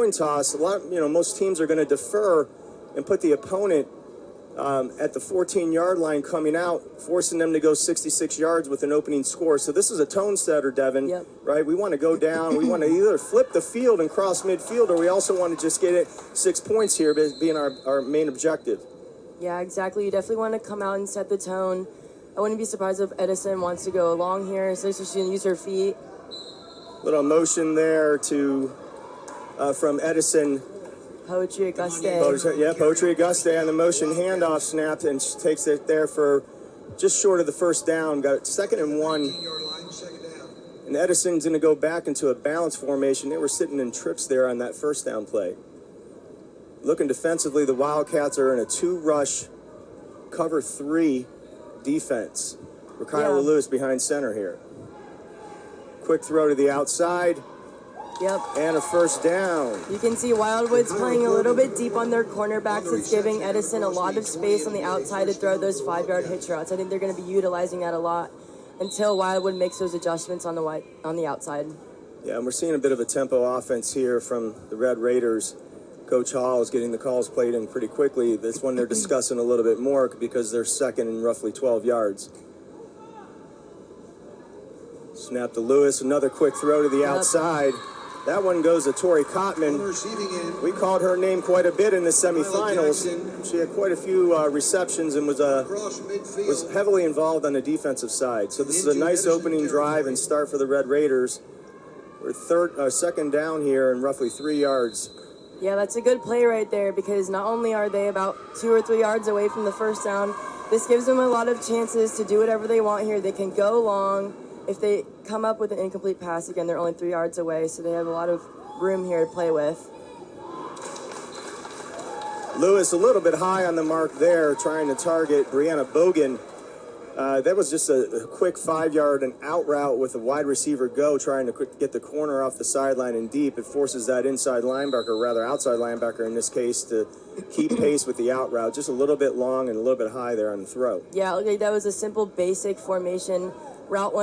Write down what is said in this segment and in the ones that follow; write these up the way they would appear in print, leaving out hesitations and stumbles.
coin toss, most teams are going to defer and put the opponent at the 14-yard line coming out, forcing them to go 66 yards with an opening score. So this is a tone setter, Devin, yep. right? We want to go down. We want to either flip the field and cross midfield, or we also want to just get it 6 points here, being our main objective. Yeah, exactly. You definitely want to come out and set the tone. I wouldn't be surprised if Edison wants to go long here, so she's going to use her feet. Little motion there from Edison. Poetry Auguste. Poetry Auguste on the motion handoff snap, and she takes it there for just short of the first down. Got it 2nd and 1. And Edison's going to go back into a balance formation. They were sitting in trips there on that first down play. Looking defensively, the Wildcats are in a 2-rush cover 3 defense. Kyla Lewis behind center here. Quick throw to the outside. Yep. And a first down. You can see Wildwood's playing a little bit deep on their cornerbacks. It's giving Edison a lot of space on the outside to throw those 5-yard hitch routes. I think they're going to be utilizing that a lot until Wildwood makes those adjustments on the outside. Yeah, and we're seeing a bit of a tempo offense here from the Red Raiders. Coach Hall is getting the calls played in pretty quickly. This one they're discussing a little bit more because they're second and roughly 12 yards. Snap to Lewis, another quick throw to the outside. That one goes to Tori Kottman. We called her name quite a bit in the semifinals. She had quite a few receptions and was heavily involved on the defensive side. So this is a nice opening drive and start for the Red Raiders. We're second down here and roughly 3 yards. Yeah, that's a good play right there because not only are they about 2 or 3 yards away from the first down, this gives them a lot of chances to do whatever they want here. They can go long. If they come up with an incomplete pass, again, they're only 3 yards away, so they have a lot of room here to play with. Lewis a little bit high on the mark there, trying to target Brianna Bogan. That was just a quick 5-yard and out route with a wide receiver go, trying to get the corner off the sideline and deep. It forces that inside linebacker, rather outside linebacker in this case, to keep pace with the out route. Just a little bit long and a little bit high there on the throw. Yeah, okay, that was a simple, basic formation. Route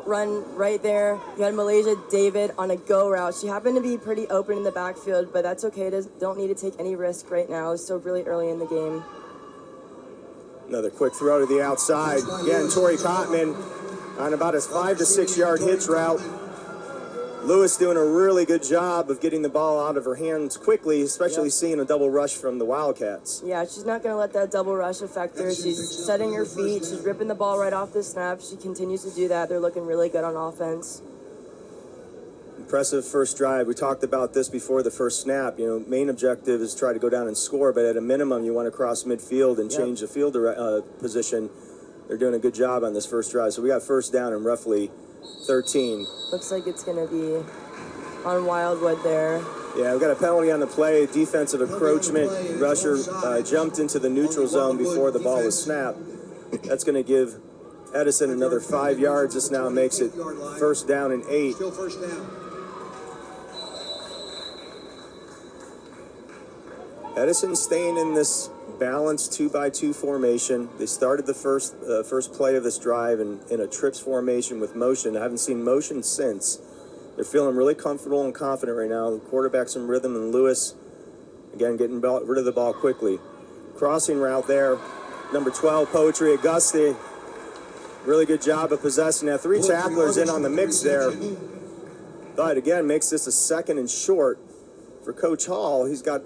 run right there. You had Malaysia David on a go route. She happened to be pretty open in the backfield, but that's okay. Don't need to take any risk right now. It's still really early in the game. Another quick throw to the outside. Again, Tori Kottman on about a 5 to 6 yard hitch route. Lewis doing a really good job of getting the ball out of her hands quickly, especially seeing a double rush from the Wildcats. Yeah, she's not going to let that double rush affect her. She's setting her feet. She's ripping the ball right off the snap. She continues to do that. They're looking really good on offense. Impressive first drive. We talked about this before the first snap. Main objective is try to go down and score, but at a minimum, you want to cross midfield and change the field position. They're doing a good job on this first drive. So we got first down and roughly 13. Looks like it's going to be on Wildwood there. Yeah, we've got a penalty on the play. Defensive encroachment. Rusher jumped into the neutral zone before the ball was snapped. That's going to give Edison another 5 yards. This now makes it first down and 8. Still first down. Edison staying in this balanced 2-by-2 formation. They started the first play of this drive in a trips formation with motion. I haven't seen motion since. They're feeling really comfortable and confident right now. The quarterback's in rhythm, and Lewis, again, getting rid of the ball quickly. Crossing route there, number 12, Poetry Auguste. Really good job of possessing that. 3 tacklers in on the mix there. But again, makes this a 2nd and short. For Coach Hall, he's got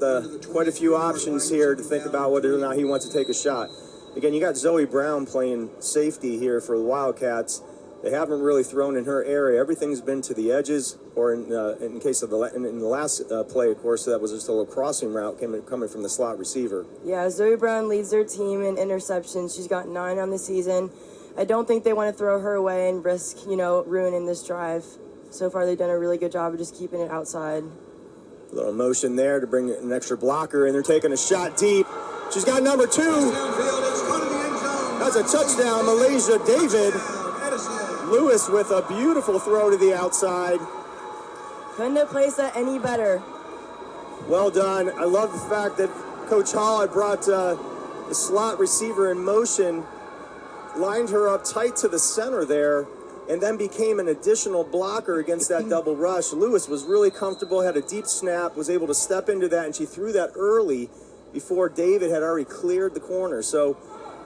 quite a few options here to think about whether or not he wants to take a shot. Again, you got Zoe Brown playing safety here for the Wildcats. They haven't really thrown in her area. Everything's been to the edges, or in case of in the last play, of course, that was just a little crossing route coming from the slot receiver. Yeah, Zoe Brown leads their team in interceptions. She's got 9 on the season. I don't think they want to throw her away and risk, ruining this drive. So far, they've done a really good job of just keeping it outside. A little motion there to bring an extra blocker in. They're taking a shot deep. She's got number 2. That's a touchdown, Malaysia David. Lewis with a beautiful throw to the outside. Couldn't have placed that any better. Well done. I love the fact that Coach Hall had brought the slot receiver in motion, lined her up tight to the center there, and then became an additional blocker against that double rush. Lewis was really comfortable, had a deep snap, was able to step into that, and she threw that early before David had already cleared the corner. So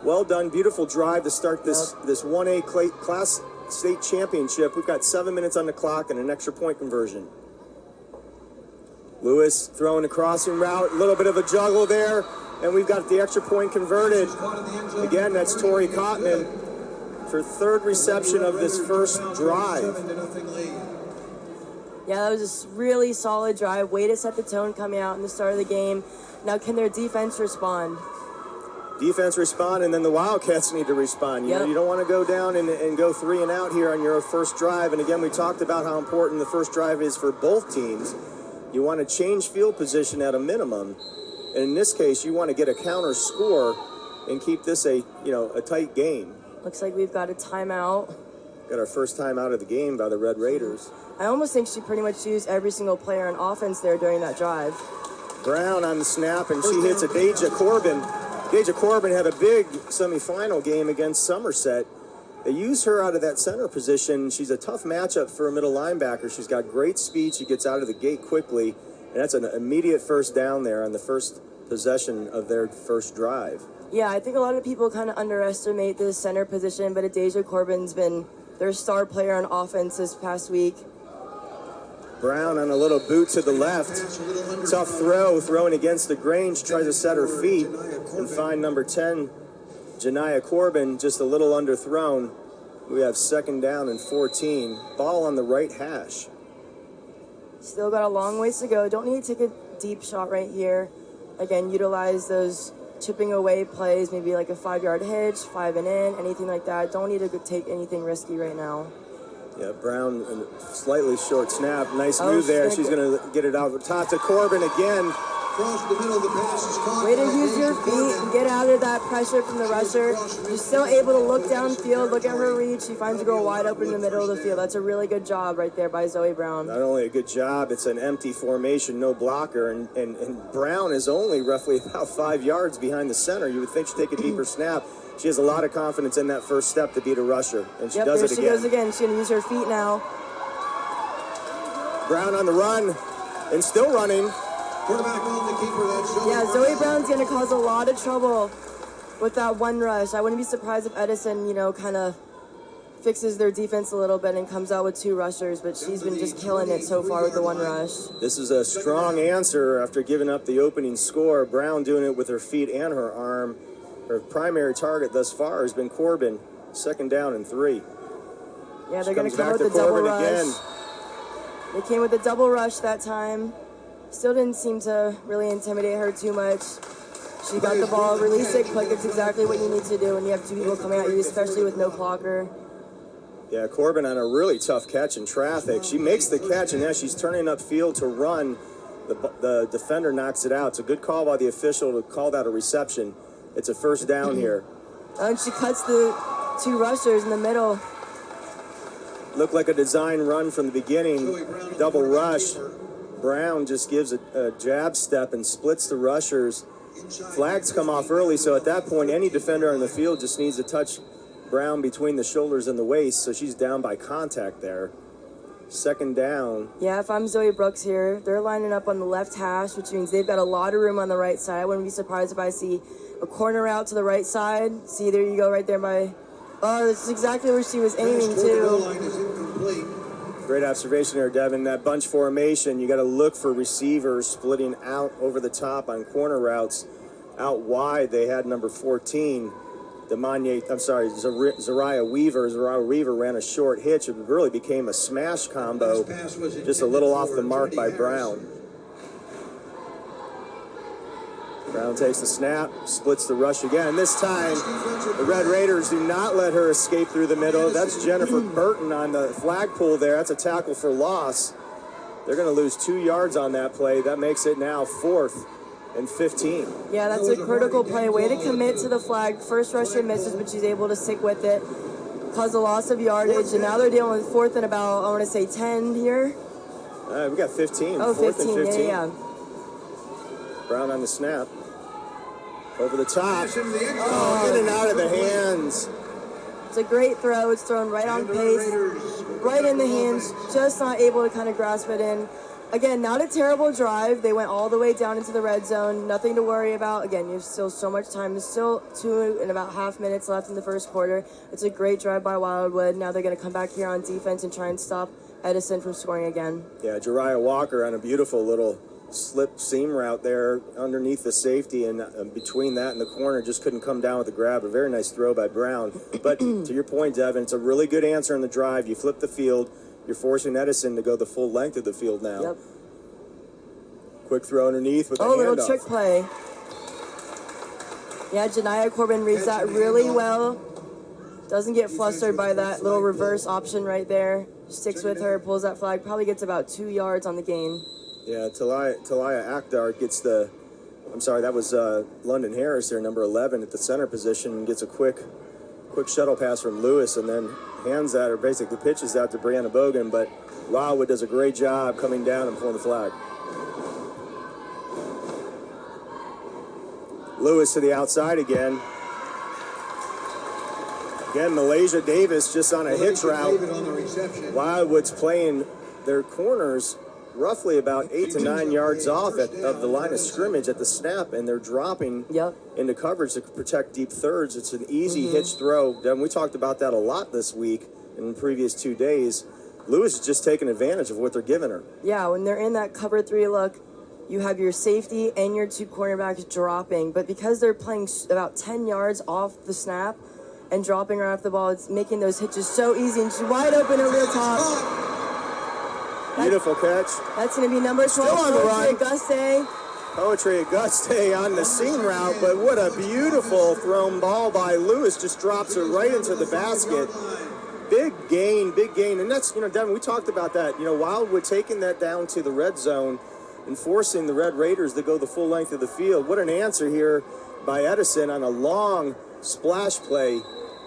well done, beautiful drive to start this 1A Class State Championship. We've got 7 minutes on the clock and an extra point conversion. Lewis throwing a crossing route, a little bit of a juggle there, and we've got the extra point converted. Again, that's Tori Cotman for third reception of this first drive. Yeah, that was a really solid drive. Way to set the tone coming out in the start of the game. Now, can their defense respond? Defense respond, and then the Wildcats need to respond. You know, you don't want to go down and go 3 and out here on your first drive. And again, we talked about how important the first drive is for both teams. You want to change field position at a minimum. And in this case, you want to get a counter score and keep this a tight game. Looks like we've got a timeout. Got our first time out of the game by the Red Raiders. I almost think she pretty much used every single player on offense there during that drive. Brown on the snap, and she hits a Deja Corbin. Deja Corbin had a big semifinal game against Somerset. They use her out of that center position. She's a tough matchup for a middle linebacker. She's got great speed. She gets out of the gate quickly, and that's an immediate first down there on the first possession of their first drive. Yeah, I think a lot of people kind of underestimate the center position, but Deja Corbin's been their star player on offense this past week. Brown on a little boot to the left. Tough throw, throwing against the Grange, tries to set her feet and find number 10, Janiyah Corbin, just a little underthrown. We have second down and 14. Ball on the right hash. Still got a long ways to go. Don't need to take a deep shot right here. Again, utilize those chipping away plays, maybe like a 5-yard hitch, 5 and in, anything like that. Don't need to take anything risky right now. Yeah, Brown, slightly short snap. Nice move there. She's going to get it out top to Corbin again. Way to use your feet and get out of that pressure from the rusher. She's still able to look downfield, look at her reach. She finds a girl wide open in the middle of the field. That's a really good job right there by Zoe Brown. Not only a good job, it's an empty formation, no blocker. And Brown is only roughly about 5 yards behind the center. You would think she'd take a deeper snap. She has a lot of confidence in that first step to beat a rusher, and she does it again. There she goes again. She's going to use her feet now. Brown on the run, and still running. Yeah, Zoe Brown's going to cause a lot of trouble with that one rush. I wouldn't be surprised if Edison, kind of fixes their defense a little bit and comes out with 2 rushers, but she's been just killing it so far with the one rush. This is a strong answer after giving up the opening score. Brown doing it with her feet and her arm. Her primary target thus far has been Corbin. Second down and 3. Yeah, they're going to come with the double rush. Again. They came with a double rush that time. Still didn't seem to really intimidate her too much. She got the ball, release it quick. It's exactly what you need to do when you have 2 people coming at you, especially with no blocker. Yeah, Corbin on a really tough catch in traffic. She makes the catch, and as she's turning upfield to run, the defender knocks it out. It's a good call by the official to call that a reception. It's a first down here. And she cuts the 2 rushers in the middle. Looked like a design run from the beginning. Double rush. Brown just gives a jab step and splits the rushers. Flags come off early, so at that point, any defender on the field just needs to touch Brown between the shoulders and the waist, so she's down by contact there. Second down. Yeah, if I'm Zoe Brooks here, they're lining up on the left hash, which means they've got a lot of room on the right side. I wouldn't be surprised if I see a corner out to the right side. See, there you go right there by... Oh, this is exactly where she was aiming to. Great observation there, Devin. That bunch formation, you got to look for receivers splitting out over the top on corner routes. Out wide, they had number 14, Zariah Weaver. Zariah Weaver ran a short hitch. It really became a smash combo, just a little off the mark by Brown. Brown takes the snap, splits the rush again. This time, the Red Raiders do not let her escape through the middle. That's Jennifer Burton on the flagpole there. That's a tackle for loss. They're going to lose 2 yards on that play. That makes it now 4th and 15. Yeah, that's a critical play. Way to commit to the flag. First rusher misses, but she's able to stick with it. Cause a loss of yardage, and now they're dealing with 4th and about, I want to say 10 here. We got 15. Oh, 4th 15, and 15. yeah. Brown on the snap. Over the top. Oh, in and out of the hands. It's a great throw. It's thrown right on pace, right in the hands, just not able to kind of grasp it in. Again, not a terrible drive. They went all the way down into the red zone. Nothing to worry about. Again, you have still so much time. There's still 2 and about half minutes left in the first quarter. It's a great drive by Wildwood. Now they're going to come back here on defense and try and stop Edison from scoring again. Yeah, Jariah Walker on a beautiful little slip seam route there underneath the safety, and between that and the corner just couldn't come down with the grab. A very nice throw by Brown. But to your point, Devin, it's a really good answer in the drive. You flip the field. You're forcing Edison to go the full length of the field now. Yep. Quick throw underneath with a handoff. Little trick play. Yeah, Janiah Corbin reads that really well. Doesn't get flustered by that little reverse option right there. Sticks with her, pulls that flag, probably gets about 2 yards on the gain. Yeah, Talia Akhtar gets the, I'm sorry, that was London Harris there, number 11 at the center position, gets a quick shuttle pass from Lewis and then hands that, or basically pitches out to Brianna Bogan, but Wildwood does a great job coming down and pulling the flag. Lewis to the outside again. Again, Malaysia Davis just on a hitch route. Wildwood's playing their corners roughly about 8 to 9 yards off of the line of scrimmage at the snap, and they're dropping into coverage to protect deep thirds. It's an easy hitch throw. And we talked about that a lot this week in the previous 2 days. Lewis is just taking advantage of what they're giving her. Yeah, when they're in that cover 3 look, you have your safety and your 2 cornerbacks dropping, but because they're playing about 10 yards off the snap and dropping her off the ball, it's making those hitches so easy, and she's wide open over the top. Beautiful catch. That's going to be number 12, Poetry Auguste. Poetry Auguste on the seam route, but what a beautiful thrown ball by Lewis. Just drops her right into the basket. Big gain. And that's, Devin, we talked about that. Wildwood taking that down to the red zone and forcing the Red Raiders to go the full length of the field. What an answer here by Edison on a long splash play.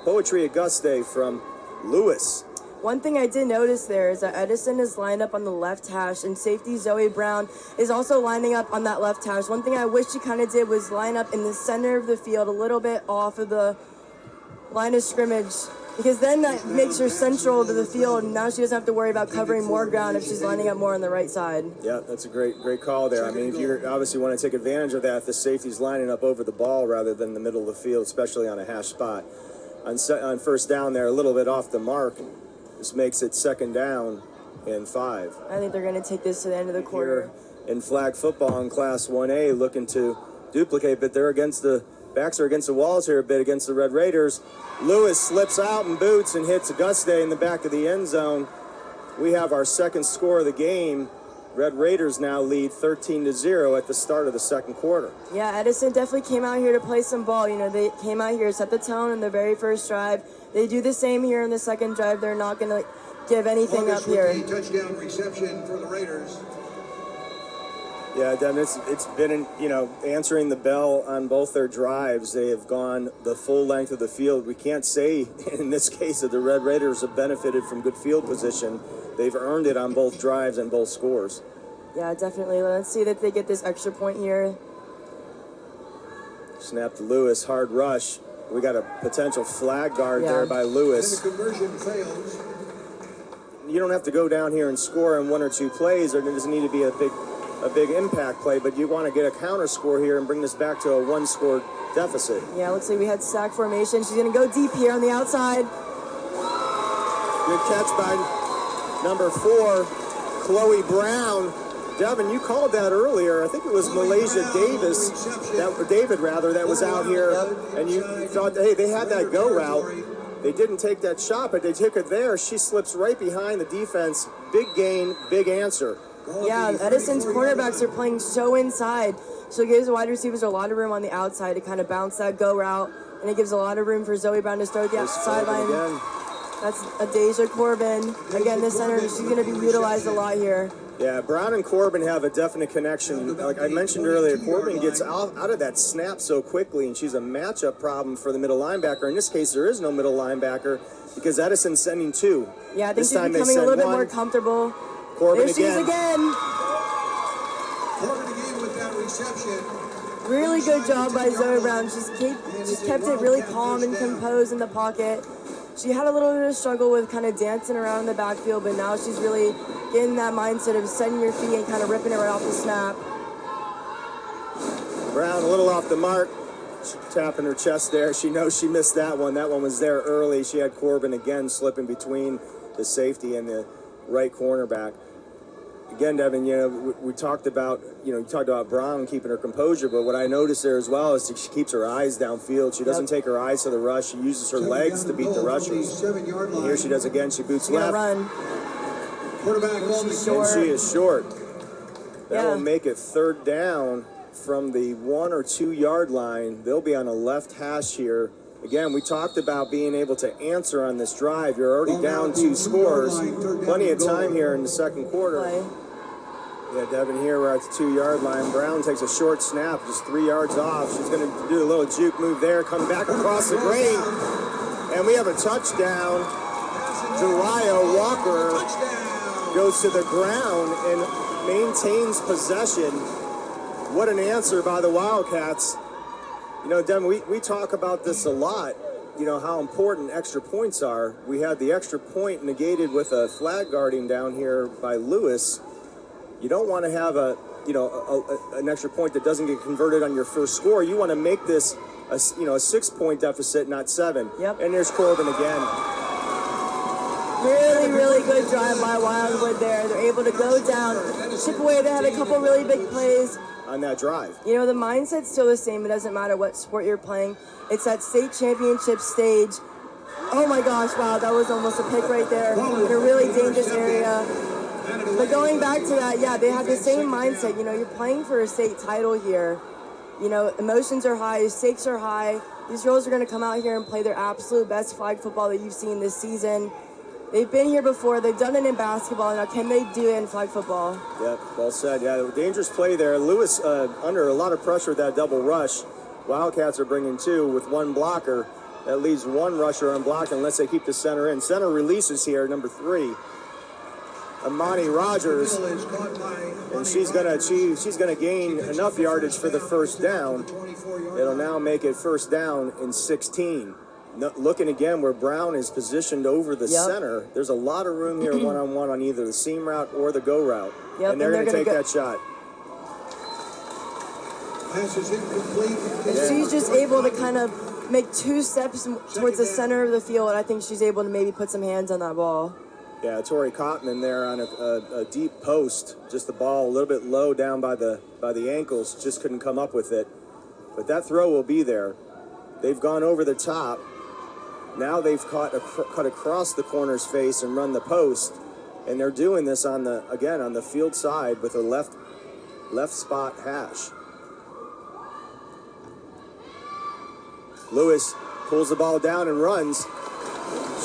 Poetry Auguste from Lewis. One thing I did notice there is that Edison is lined up on the left hash, and safety Zoe Brown is also lining up on that left hash. One thing I wish she kind of did was line up in the center of the field, a little bit off of the line of scrimmage, because then that makes her central to the field, and now she doesn't have to worry about covering more ground if she's lining up more on the right side. Yeah, that's a great call there. I mean, if you obviously want to take advantage of that, the safety's lining up over the ball rather than the middle of the field, especially on a hash spot. On first down there, a little bit off the mark. This makes it 2nd down and 5. I think they're going to take this to the end of the quarter. Here in flag football in Class 1A, looking to duplicate, but they're backs are against the walls here a bit against the Red Raiders. Lewis slips out and boots and hits Auguste in the back of the end zone. We have our second score of the game. Red Raiders now lead 13-0 at the start of the second quarter. Yeah, Edison definitely came out here to play some ball. They came out here, set the tone in the very first drive. They do the same here in the second drive. They're not going to give anything up here. Touchdown reception for the Raiders. Yeah, Devin, it's been, answering the bell on both their drives. They have gone the full length of the field. We can't say, in this case, that the Red Raiders have benefited from good field position. They've earned it on both drives and both scores. Yeah, definitely. Let's see that they get this extra point here. Snap to Lewis, hard rush. We got a potential flag guard there by Lewis. And the conversion fails. You don't have to go down here and score in 1 or 2 plays. There doesn't need to be a big impact play, but you want to get a counter score here and bring this back to a 1-score deficit. Yeah, looks like we had sack formation. She's going to go deep here on the outside. Good catch by number 4, Chloe Brown. Devin, you called that earlier. I think it was Malaysia David that was out here, and you thought, hey, they had that go route. They didn't take that shot, but they took it there. She slips right behind the defense. Big gain, big answer. Yeah, Edison's cornerbacks are playing so inside, so it gives the wide receivers a lot of room on the outside to kind of bounce that go route, and it gives a lot of room for Zoe Brown to start the sideline. That's Adasia Corbin. Again, this center, she's going to be utilized a lot here. Yeah, Brown and Corbin have a definite connection. Like I mentioned earlier, Corbin gets out of that snap so quickly, and she's a matchup problem for the middle linebacker. In this case, there is no middle linebacker because Edison's sending 2. Yeah, I think she's becoming a little bit more comfortable. Corbin again. Corbin again with that reception. Really good job by Zoe Brown. She's kept it really calm and composed in the pocket. She had a little bit of struggle with kind of dancing around in the backfield, but now she's really getting that mindset of setting your feet and kind of ripping it right off the snap. Brown a little off the mark. She's tapping her chest there. She knows she missed that one. That one was there early. She had Corbin again slipping between the safety and the right cornerback. Again, Devin, we talked about, you talked about Brown keeping her composure, but what I noticed there as well is that she keeps her eyes downfield. She doesn't take her eyes to the rush. She uses her legs to beat the rushers. And here she does again. She boots left. Run. Quarterback on the Short. And she is short. That Yeah. will make it third down from the 1 or 2 yard line. They'll be on a left hash here. Again, we talked about being able to answer on this drive. You're already down 2 scores. Plenty of time here in the second quarter. Play. Yeah, Devin, here we're at the 2 yard line. Brown takes a short snap, just 3 yards off. She's going to do a little juke move there, come back across the grain. And we have a touchdown. Jariah Walker goes to the ground and maintains possession. What an answer by the Wildcats. Devin, we talk about this a lot, how important extra points are. We had the extra point negated with a flag guarding down here by Lewis. You don't want to have an extra point that doesn't get converted on your first score. You want to make this a 6-point deficit, not 7. Yep. And there's Corbin again. Really, really good drive by Wildwood there. They're able to go down, chip away. They had a couple really big plays on that drive. The mindset's still the same. It doesn't matter what sport you're playing. It's that state championship stage. Oh my gosh, wow, that was almost a pick right there in a really dangerous area. But going back to that, yeah, they have the same mindset. You're playing for a state title here. Emotions are high, stakes are high. These girls are going to come out here and play their absolute best flag football that you've seen this season. They've been here before. They've done it in basketball. Now, can they do it in flag football? Yep, well said. Yeah, dangerous play there. Lewis under a lot of pressure with that double rush. Wildcats are bringing 2 with 1 blocker. That leaves 1 rusher unblocked unless they keep the center in. Center releases here, number 3. Amani Rogers, and she's gonna gain enough yardage for the first down. It'll now make it first down in 16. Looking again where Brown is positioned over the center, there's a lot of room here one-on-one on either the seam route or the go route. Yep, and they're going to take that shot. Pass is incomplete. And she's just able to kind of make 2 steps towards the center of the field. I think she's able to maybe put some hands on that ball. Yeah, Tori Cotman there on a deep post. Just the ball a little bit low down by the ankles. Just couldn't come up with it. But that throw will be there. They've gone over the top. Now they've cut across the corner's face and run the post, and they're doing this on the field side with a left spot hash. Lewis pulls the ball down and runs.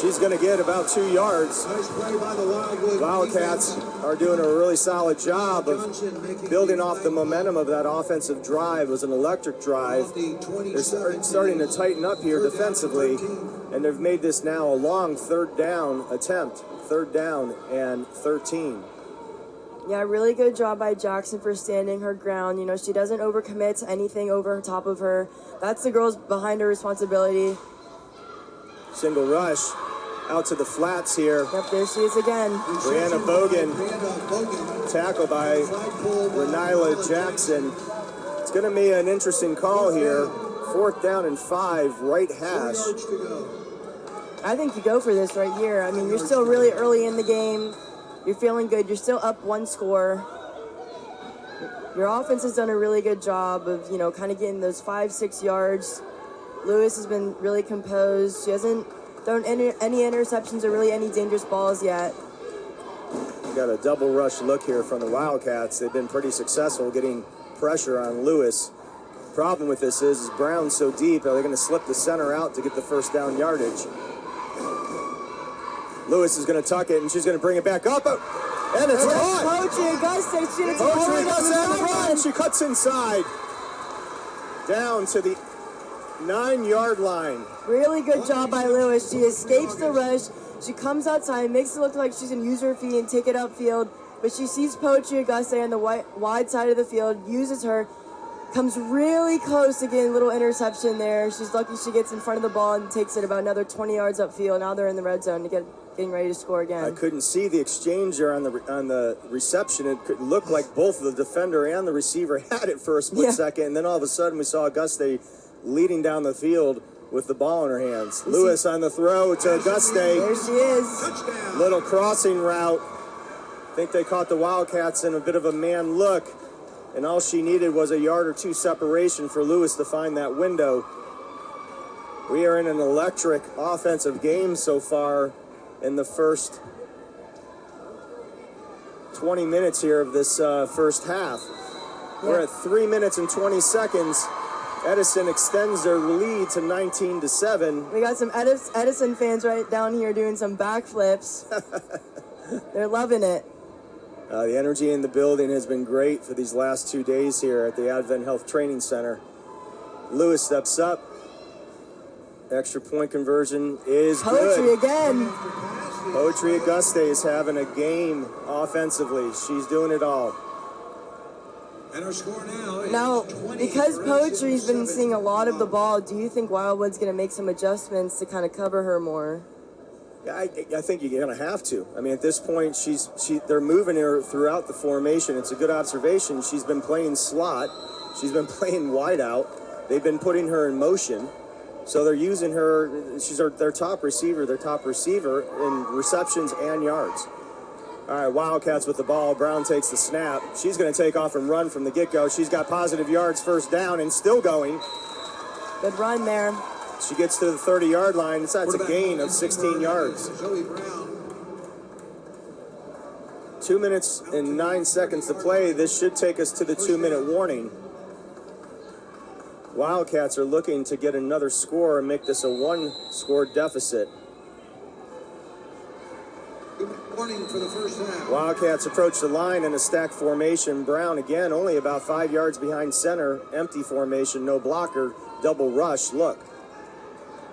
She's going to get about 2 yards. Nice play by the Wildwood. Wildcats are doing a really solid job of building off the momentum of that offensive drive. It was an electric drive. They're starting to tighten up here defensively, and they've made this now a long third down attempt. 3rd down and 13. Yeah, really good job by Jackson for standing her ground. She doesn't overcommit to anything over top of her. That's the girls behind her responsibility. Single rush out to the flats here. Yep, there she is again. Brianna Bogan, tackled by Renila Jackson. It's going to be an interesting call here. 4th down and 5, right hash. I think you go for this right here. I mean, you're still really early in the game. You're feeling good. You're still up 1 score. Your offense has done a really good job of, kind of getting those 5-6 yards. Lewis has been really composed. She hasn't thrown any interceptions or really any dangerous balls yet. We got a double rush look here from the Wildcats. They've been pretty successful getting pressure on Lewis. Problem with this is Brown's so deep, are they going to slip the center out to get the first down yardage? Lewis is going to tuck it, and she's going to bring it back up. And it's caught! Poetry Augusta, she cuts inside. Down to the 9-yard line. Really good job by Lewis. She escapes the rush. She comes outside, makes it look like she's going to use her feet and take it upfield. But she sees Poetry Augusta on the wide side of the field, uses her, Comes really close to getting a little interception there. She's lucky she gets in front of the ball and takes it about another 20 yards upfield. Now they're in the red zone getting ready to score again. I couldn't see the exchange there on the reception. It could look like both the defender and the receiver had it for a split second, and then all of a sudden we saw Auguste leading down the field with the ball in her hands. Lewis on the throw to Auguste. There she is. Touchdown. Little crossing route. I think they caught the Wildcats in a bit of a man look, and all she needed was a yard or two separation for Lewis to find that window. We are in an electric offensive game so far in the first 20 minutes here of this first half. We're at 3 minutes and 20 seconds. Edison extends their lead to 19-7. We got some Edison fans right down here doing some backflips. They're loving it. The energy in the building has been great for these last 2 days here at the Advent Health Training Center. Lewis steps up. Extra point conversion is Poetry good. again. Poetry Auguste is having a game offensively. She's doing it all. And our score now is Now, 20 because for Poetry's been Edison, seeing a lot of the 7. ball, do you think Wildwood's going to make some adjustments to kind of cover her more? Yeah, I think you're going to have to. I mean, at this point, they're moving her throughout the formation. It's a good observation. She's been playing slot. She's been playing wide out. They've been putting her in motion. So they're using her. She's their top receiver in receptions and yards. All right, Wildcats with the ball. Brown takes the snap. She's going to take off and run from the get-go. She's got positive yards, first down, and still going. Good run there. She gets to the 30-yard line. That's a gain of 16 yards. Zoe Brown. 2 minutes and 9 seconds to play. This should take us to the 2-minute warning. Wildcats are looking to get another score and make this a one-score deficit. Warning for the first half. Wildcats approach the line in a stacked formation. Brown again only about 5 yards behind center. Empty formation, no blocker. Double rush, look.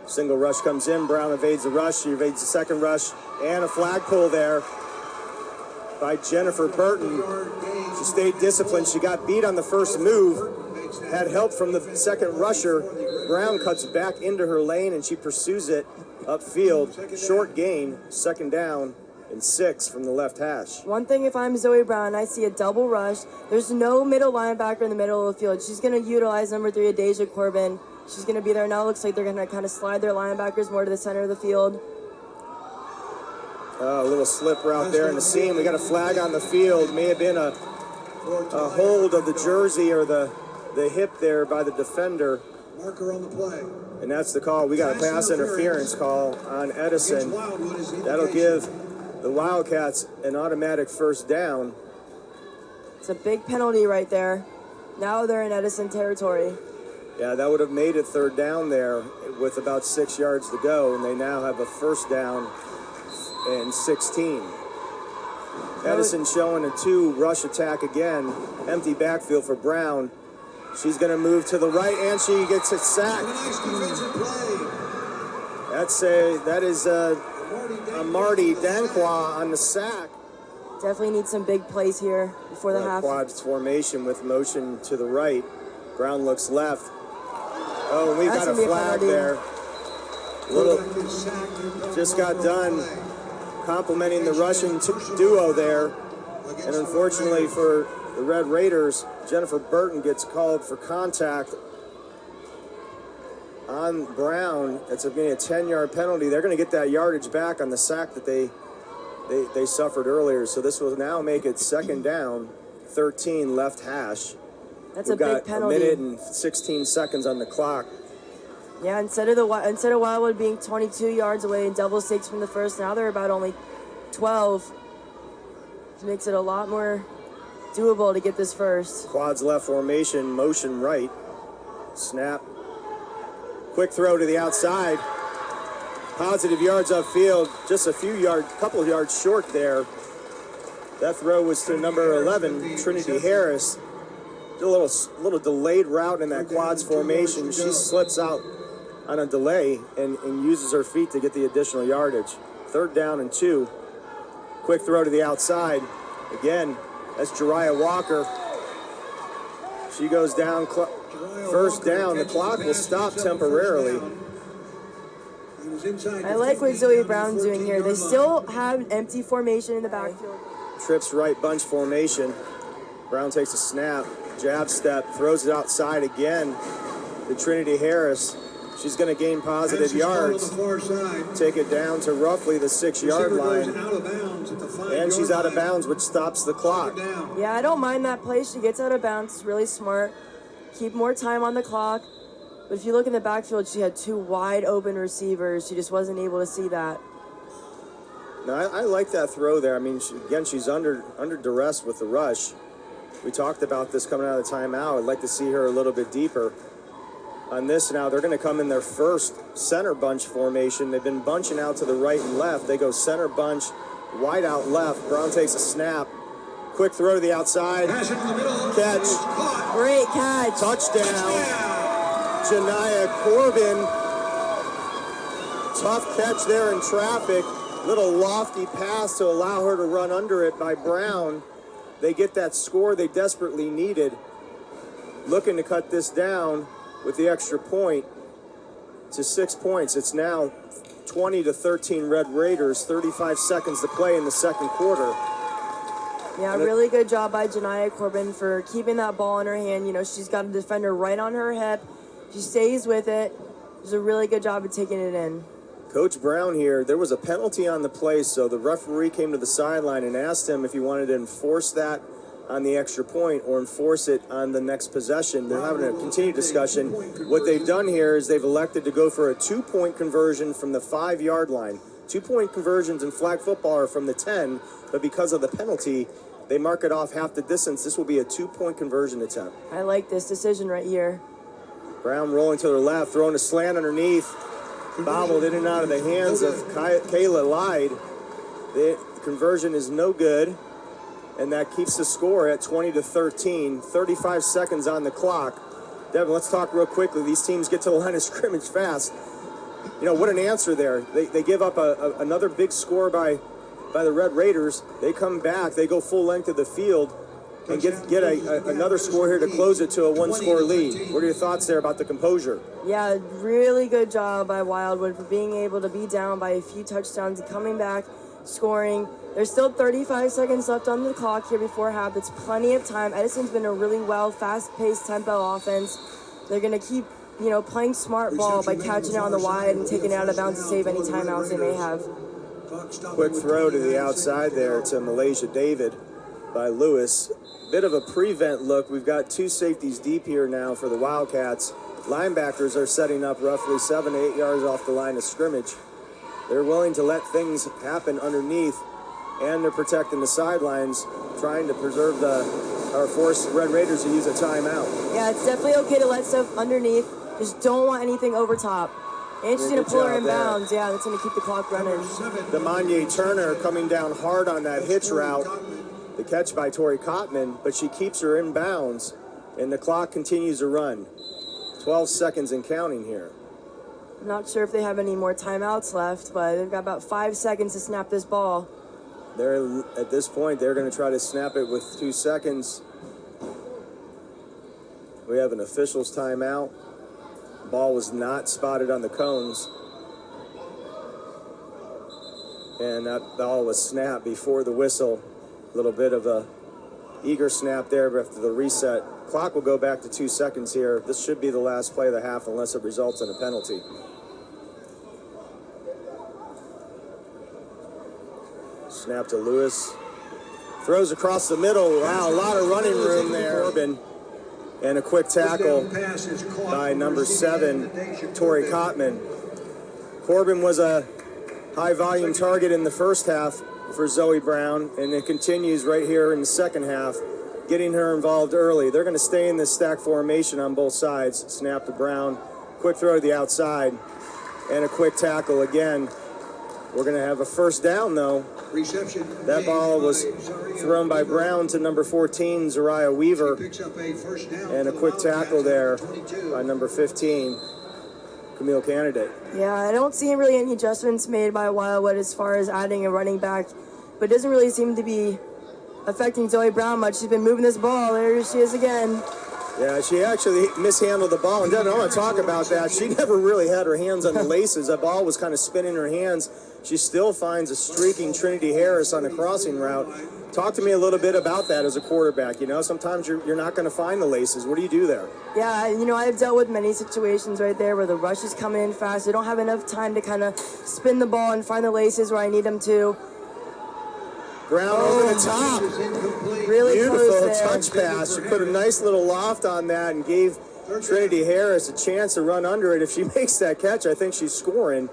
Single rush comes in. Brown evades the rush. She evades the second rush. And a flag pull there by Jennifer Burton. She stayed disciplined. She got beat on the first move. Had help from the second rusher. Brown cuts back into her lane and she pursues it upfield. Short gain, second down and 6 from the left hash. One thing, if I'm Zoe Brown, I see a double rush. There's no middle linebacker in the middle of the field. She's going to utilize number 3, Deja Corbin. She's going to be there now. Looks like they're going to kind of slide their linebackers more to the center of the field. A little slip route there in the seam. We got a flag on the field. May have been a hold of the jersey or the hip there by the defender. Marker on the play. And that's the call. We got a pass interference call on Edison. That'll give the Wildcats an automatic first down. It's a big penalty right there. Now they're in Edison territory. Yeah, that would have made it third down there with about 6 yards to go, and they now have a first down and 16. Edison showing a 2-rush attack again. Empty backfield for Brown. She's going to move to the right, and she gets it sacked. Nice defensive play. That is a Marty Danquois on the sack. Definitely need some big plays here before the half. Quad formation with motion to the right. Brown looks left. Oh, we got a flag there. Just got done complimenting the Russian duo there. And unfortunately for the Red Raiders, Jennifer Burton gets called for contact on Brown. It's going to be a 10-yard penalty. They're going to get that yardage back on the sack that they suffered earlier. So this will now make it second down, 13 left hash. That's a big penalty. We've got a minute and 16 seconds on the clock. Yeah, instead of Wildwood being 22 yards away and double stakes from the first, now they're about only 12. Which makes it a lot more doable to get this first. Quads left formation, motion right. Snap. Quick throw to the outside. Positive yards upfield. Just couple of yards short there. That throw was to number 11, Trinity Harris. A little delayed route in that quads formation. She slips out on a delay and uses her feet to get the additional yardage. Third down and 2. Quick throw to the outside. Again, that's Jariah Walker. She goes down, first down. The clock will stop temporarily. I like what Zoe Brown's doing here. They still have an empty formation in the backfield. Trips right bunch formation. Brown takes a snap, jab step, throws it outside again to Trinity Harris. She's going to gain positive yards. Take it down to roughly the 6-yard line. And she's out of bounds, which stops the clock. Yeah, I don't mind that play. She gets out of bounds. It's really smart. Keep more time on the clock. But if you look in the backfield, she had 2 wide open receivers. She just wasn't able to see that. No, I like that throw there. I mean, she's under duress with the rush. We talked about this coming out of the timeout. I'd like to see her a little bit deeper. On this now, they're going to come in their first center bunch formation. They've been bunching out to the right and left. They go center bunch, wide out left. Brown takes a snap. Quick throw to the outside. Catch. Great catch. Touchdown. Janiyah Corbin. Tough catch there in traffic. Little lofty pass to allow her to run under it by Brown. They get that score they desperately needed. Looking to cut this down with the extra point to 6 points. It's now 20-13 Red Raiders. 35 seconds to play in the second quarter. Yeah, really good job by Janiyah Corbin for keeping that ball in her hand. You know, she's got a defender right on her hip. She stays with it. Does a really good job of taking it in. Coach Brown here, there was a penalty on the play, so the referee came to the sideline and asked him if he wanted to enforce that on the extra point or enforce it on the next possession. They're having a continued discussion. What they've done here is they've elected to go for a 2-point conversion from the 5-yard line. 2-point conversions in flag football are from the 10, but because of the penalty, they mark it off half the distance. This will be a 2-point conversion attempt. I like this decision right here. Brown rolling to their left, throwing a slant underneath. Bobbled in and out of the hands of Kayla Lyde. The conversion is no good, and that keeps the score at 20-13. 35 seconds on the clock. Devin, let's talk real quickly. These teams get to the line of scrimmage fast. You know, what an answer there. They give up another big score by the Red Raiders. They come back. They go full length of the field and get another score here to close it to a 1-score lead. What are your thoughts there about the composure? Yeah, really good job by Wildwood for being able to be down by a few touchdowns and coming back, scoring. There's still 35 seconds left on the clock here before half. It's plenty of time. Edison's been a really fast-paced tempo offense. They're going to keep, you know, playing smart ball by catching it on the wide and taking it out of bounds to save any timeouts they may have. Quick throw to the outside there to Malaysia David by Lewis. Bit of a prevent look. We've got 2 safeties deep here now for the Wildcats. Linebackers are setting up roughly 7 to 8 yards off the line of scrimmage. They're willing to let things happen underneath, and they're protecting the sidelines, trying to preserve or force Red Raiders to use a timeout. Yeah, it's definitely okay to let stuff underneath. Just don't want anything over top. And she's going to pull her in bounds. Yeah, that's going to keep the clock running. Demanye Turner coming down hard on that hitch route. The catch by Tori Kottman, but she keeps her in bounds, and the clock continues to run. 12 seconds and counting here. I'm not sure if they have any more timeouts left, but they've got about 5 seconds to snap this ball. At this point, they're going to try to snap it with 2 seconds. We have an official's timeout. Ball was not spotted on the cones. And that ball was snapped before the whistle. A little bit of a eager snap there, but after the reset, clock will go back to 2 seconds here. This should be the last play of the half unless it results in a penalty. Snap to Lewis. Throws across the middle. Wow, a lot of running room there. Corbin. And a quick tackle by number 7, Tori Kottman. Corbin was a high-volume target in the first half for Zoe Brown, and it continues right here in the second half, getting her involved early. They're going to stay in this stack formation on both sides. Snap to Brown, quick throw to the outside, and a quick tackle again. We're going to have a first down, though. Reception. That ball was thrown by Brown to number 14, Zariah Weaver, and a quick tackle there by number 15, Camille Candidate. Yeah, I don't see really any adjustments made by Wildwood as far as adding a running back, but it doesn't really seem to be affecting Zoe Brown much. She's been moving this ball. There she is again. Yeah, she actually mishandled the ball. And Devin, I want to talk about that. She never really had her hands on the laces. That ball was kind of spinning her hands. She still finds a streaking Trinity Harris on the crossing route. Talk to me a little bit about that as a quarterback. You know, sometimes you're not going to find the laces. What do you do there? Yeah, you know, I've dealt with many situations right there where the rush is coming in fast. They don't have enough time to kind of spin the ball and find the laces where I need them to. Brown over the top. Really beautiful close touch pass. She put a nice little loft on that and gave Trinity Harris a chance to run under it. If she makes that catch, I think she's scoring.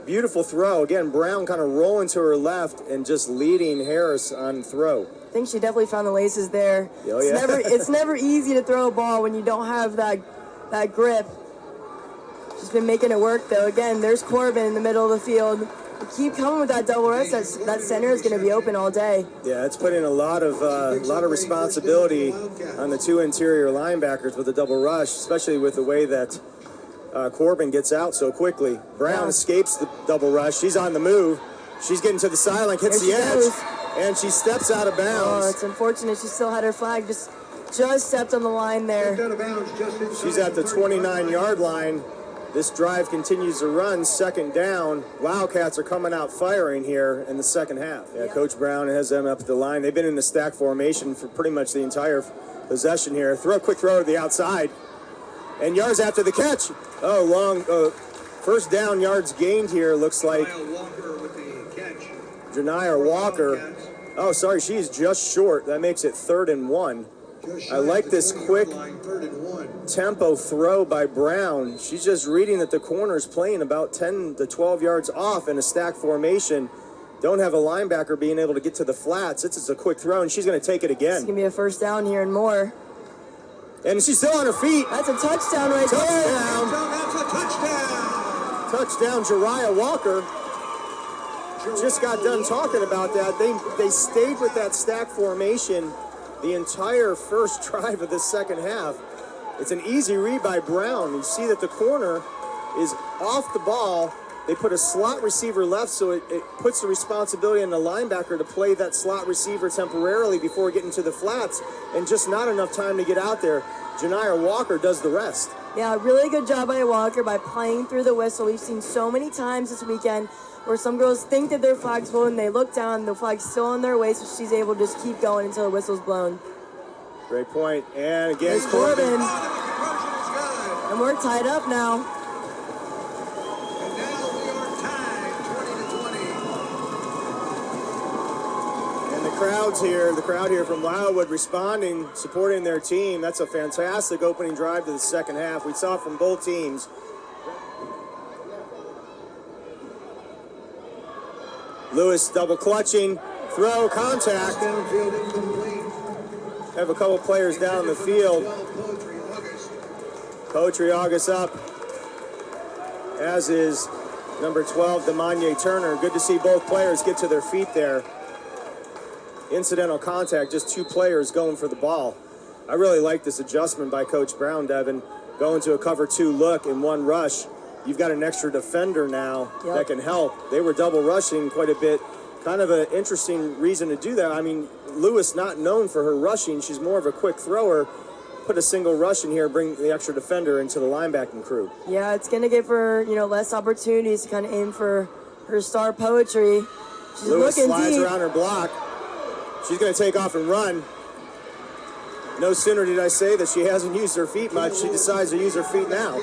Beautiful throw. Again, Brown kind of rolling to her left and just leading Harris on throw. I think she definitely found the laces there. Oh, yeah. It's never easy to throw a ball when you don't have that grip. She's been making it work, though. Again, there's Corbin in the middle of the field. Keep coming with that double rush. That center is going to be open all day. Yeah, it's putting a lot of responsibility on the two interior linebackers with the double rush, especially with the way that Corbin gets out so quickly. Brown escapes the double rush. She's on the move. She's getting to the sideline, hits the edge, and she steps out of bounds. Oh, it's unfortunate. She still had her flag. Just stepped on the line there. She's at the 29-yard line. This drive continues to run, second down. Wildcats are coming out firing here in the second half. Yeah, Coach Brown has them up the line. They've been in the stack formation for pretty much the entire possession here. Quick throw to the outside. And yards after the catch. Oh, long first down, yards gained here, looks like. Janiyah Walker. Oh, sorry, she's just short. That makes it 3rd and 1. I like this quick tempo throw by Brown. She's just reading that the corner's playing about 10 to 12 yards off in a stack formation. Don't have a linebacker being able to get to the flats. It's just a quick throw, and she's going to take it again. It's going to be a first down here and more. And she's still on her feet. That's a touchdown right there. That's a touchdown. Touchdown, Janiyah Walker. Just got done talking about that. They stayed with that stack formation the entire first drive of the second half. It's an easy read by Brown. You see that the corner is off the ball. They put a slot receiver left, so it puts the responsibility on the linebacker to play that slot receiver temporarily before getting to the flats, and just not enough time to get out there. Janiyah Walker does the rest. Yeah, really good job by Walker by playing through the whistle. We've seen so many times this weekend where some girls think that their flag's blown and they look down, the flag's still on their way, so she's able to just keep going until the whistle's blown. Great point. And again, Corbin. And we're tied up now. And now we are tied 20-20. And the crowd here from Wildwood responding, supporting their team. That's a fantastic opening drive to the second half. We saw it from both teams. Lewis double clutching, throw, contact. Have a couple players down in the field. Poetry August up, as is number 12, Demanye Turner. Good to see both players get to their feet there. Incidental contact, just 2 players going for the ball. I really like this adjustment by Coach Brown, Devin. Going to a cover 2 look in one rush. You've got an extra defender now that can help. They were double rushing quite a bit. Kind of an interesting reason to do that. I mean, Lewis not known for her rushing. She's more of a quick thrower. Put a single rush in here, bring the extra defender into the linebacking crew. Yeah, it's going to give her, less opportunities to kind of aim for her star Poetry. She's Lewis looking slides deep. around her block. She's going to take off and run. No sooner did I say that she hasn't used her feet much, she decides to use her feet now.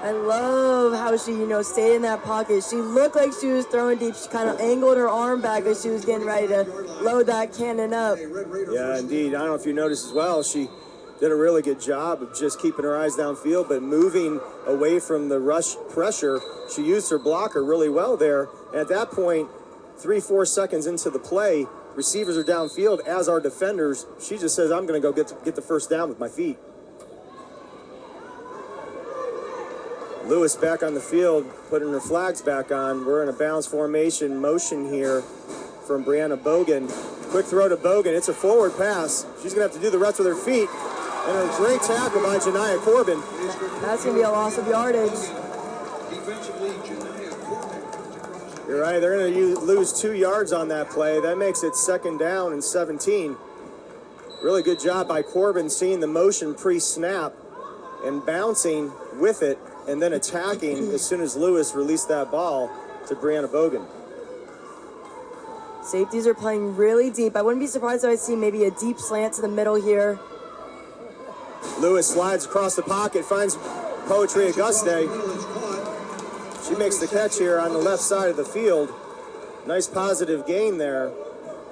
I love how she, stayed in that pocket. She looked like she was throwing deep. She kind of angled her arm back as she was getting ready to load that cannon up. Yeah, indeed. I don't know if you noticed as well, she did a really good job of just keeping her eyes downfield, but moving away from the rush pressure. She used her blocker really well there. And at that point, 3-4 seconds into the play, receivers are downfield, as are defenders. She just says, I'm going to go get the first down with my feet. Lewis back on the field, putting her flags back on. We're in a bounce formation motion here from Brianna Bogan. Quick throw to Bogan. It's a forward pass. She's going to have to do the rest with her feet. And a great tackle by Janiyah Corbin. That's going to be a loss of yardage. You're right. They're going to lose 2 yards on that play. That makes it 2nd down and 17. Really good job by Corbin seeing the motion pre-snap and bouncing with it and then attacking as soon as Lewis released that ball to Brianna Bogan. Safeties are playing really deep. I wouldn't be surprised if I see maybe a deep slant to the middle here. Lewis slides across the pocket, finds Poetry Auguste. She makes the catch here on the left side of the field. Nice positive gain there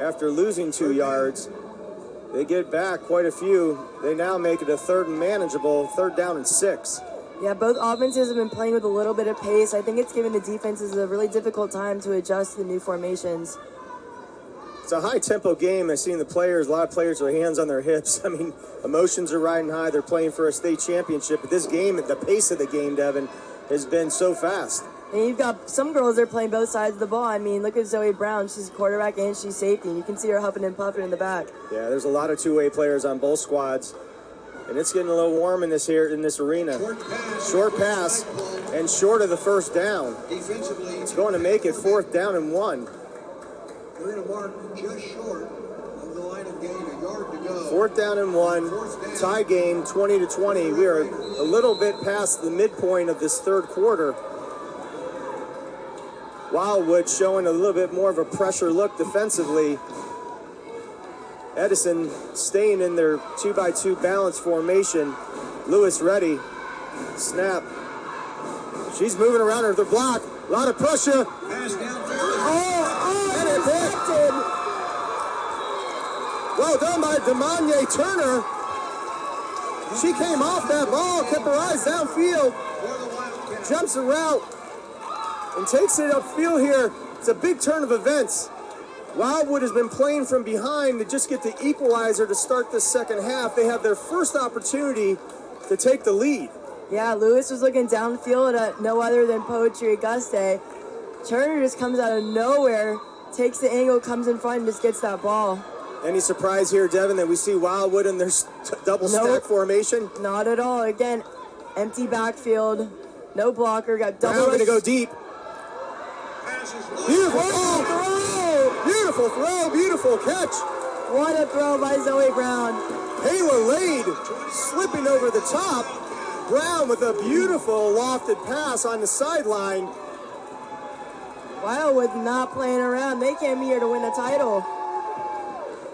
after losing 2 yards. They get back quite a few. They now make it a third and manageable, 3rd down and 6. Yeah, both offenses have been playing with a little bit of pace. I think it's given the defenses a really difficult time to adjust to the new formations. It's a high-tempo game. I've seen the players, a lot of players with their hands on their hips. I mean, emotions are riding high. They're playing for a state championship. But this game, the pace of the game, Devin, has been so fast. And you've got some girls that are playing both sides of the ball. I mean, look at Zoe Brown. She's quarterback and she's safety. And you can see her huffing and puffing in the back. Yeah, there's a lot of two-way players on both squads. And it's getting a little warm in this arena. Short pass and short of the first down. It's going to make it 4th down and 1. They're going to mark just short of the line of gain, a yard to go. 4th down and 1, tie game 20-20. We are a little bit past the midpoint of this 3rd quarter. Wildwood showing a little bit more of a pressure look defensively. Edison staying in their 2x2 balance formation. Lewis ready. Snap. She's moving around her the block. A lot of pressure. Pass downfield. And it hit. Well done by Demanye Turner. She came off that ball, kept her eyes downfield, jumps a route, and takes it upfield here. It's a big turn of events. Wildwood has been playing from behind to just get the equalizer to start the second half. They have their first opportunity to take the lead. Yeah, Lewis was looking downfield at no other than Poetry Auguste. Turner just comes out of nowhere, takes the angle, comes in front, and just gets that ball. Any surprise here, Devin, that we see Wildwood in their double stack formation? Not at all. Again, empty backfield, no blocker, got double. Now going to go deep. Beautiful throw! Beautiful throw, beautiful catch. What a throw by Zoe Brown. Kayla Lade slipping over the top. Brown with a beautiful lofted pass on the sideline. Wildwood not playing around. They came here to win a title.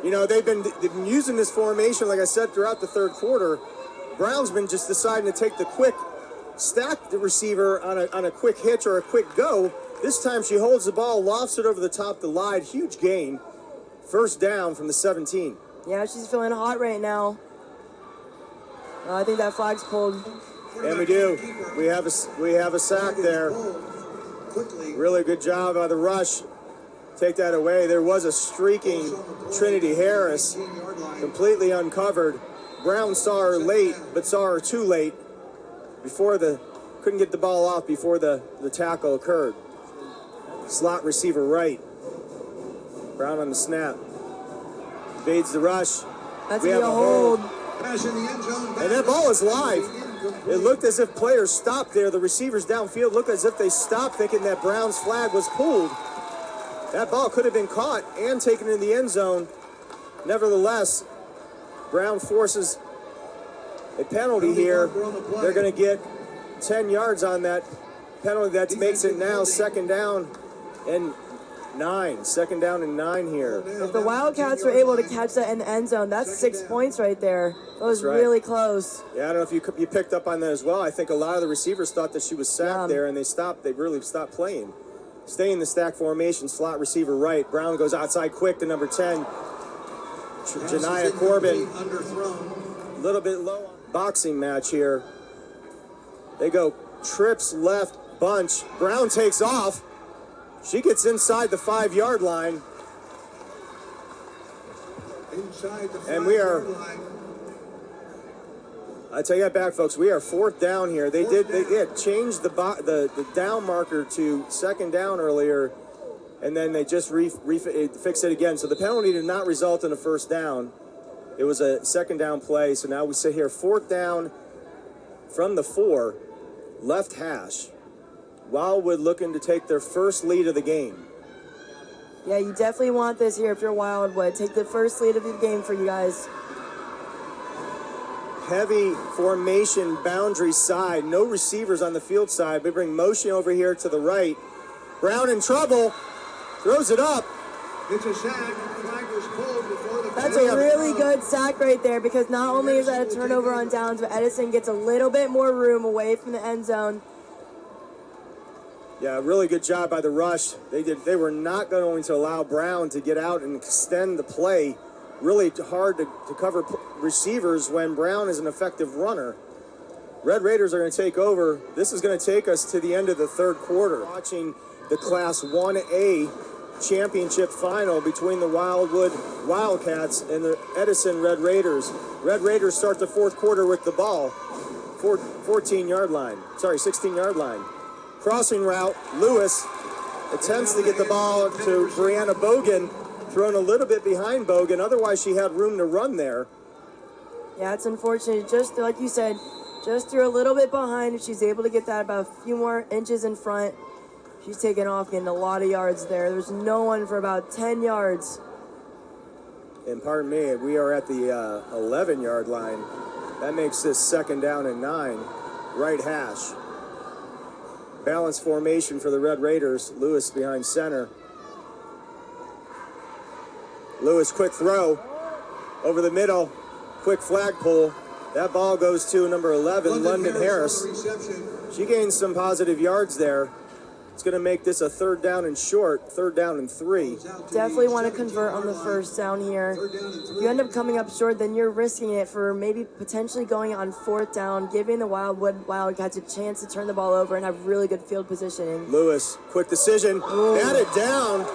You know, they've been using this formation, like I said, throughout the 3rd quarter. Brown's been just deciding to take the quick stack the receiver on a quick hitch or a quick go. This time she holds the ball, lofts it over the top of the line. Huge gain. 1st down from the 17. Yeah, she's feeling hot right now. I think that flag's pulled. And we do. We have a sack there. Really good job by the rush. Take that away. There was a streaking Trinity Harris, completely uncovered. Brown saw her late, but saw her too late. Couldn't get the ball off before the tackle occurred. Slot receiver right. Brown on the snap. Evades the rush. That's a hold. And that ball is live. It looked as if players stopped there. The receivers downfield looked as if they stopped, thinking that Brown's flag was pulled. That ball could have been caught and taken in the end zone. Nevertheless, Brown forces a penalty here. They're going to get 10 yards on that penalty. That makes it now 2nd down and 9. 2nd down and 9 here. If the Wildcats were able to catch that in the end zone, that's 6 points right there. That was really close. Yeah, I don't know if you picked up on that as well. I think a lot of the receivers thought that she was sacked there, and they really stopped playing. Stay in the stack formation, slot receiver right. Brown goes outside quick to number 10. Janiyah Corbin, a little bit low. Boxing match here. They go trips left, bunch. Brown takes off. She gets inside the 5-yard line. And we are, I take that back, folks. We are 4th down here. They had changed the down marker to 2nd down earlier, and then they just fixed it again. So the penalty did not result in a 1st down. It was a 2nd down play. So now we sit here 4th down from the 4, left hash. Wildwood looking to take their first lead of the game. Yeah, you definitely want this here if you're Wildwood. Take the first lead of the game for you guys. heavy formation boundary side. No receivers on the field side. They bring motion over here to the right. Brown in trouble. Throws it up. It's a sack. Flag was pulled before the That's a really good sack right there, because not only is that a turnover on downs, but Edison gets a little bit more room away from the end zone. Yeah, really good job by the rush. They were not going to allow Brown to get out and extend the play. Really hard to cover receivers when Brown is an effective runner. Red Raiders are going to take over. This is going to take us to the end of the third quarter. Watching the Class 1A championship final between the Wildwood Wildcats and the Edison Red Raiders. Red Raiders start the fourth quarter with the ball. 16-yard line. Crossing route, Lewis attempts to get the ball to Brianna Bogan, thrown a little bit behind Bogan. Otherwise, she had room to run there. Yeah, it's unfortunate. Just like you said, just threw a little bit behind. If she's able to get that about a few more inches in front, she's taking off, getting a lot of yards there. There's no one for about 10 yards. And pardon me, we are at the 11-yard line. That makes this 2nd down and 9, right hash. Balanced formation for the Red Raiders. Lewis behind center. Lewis, quick throw over the middle. Quick flag pull. That ball goes to number 11, London Harris. She gains some positive yards there. It's going to make this a 3rd down and short, 3rd down and 3. Definitely want to convert on the first down here. If you end up coming up short, then you're risking it for maybe potentially going on 4th down, giving the Wildwood Wildcats a chance to turn the ball over and have really good field positioning. Lewis, quick decision. Batted down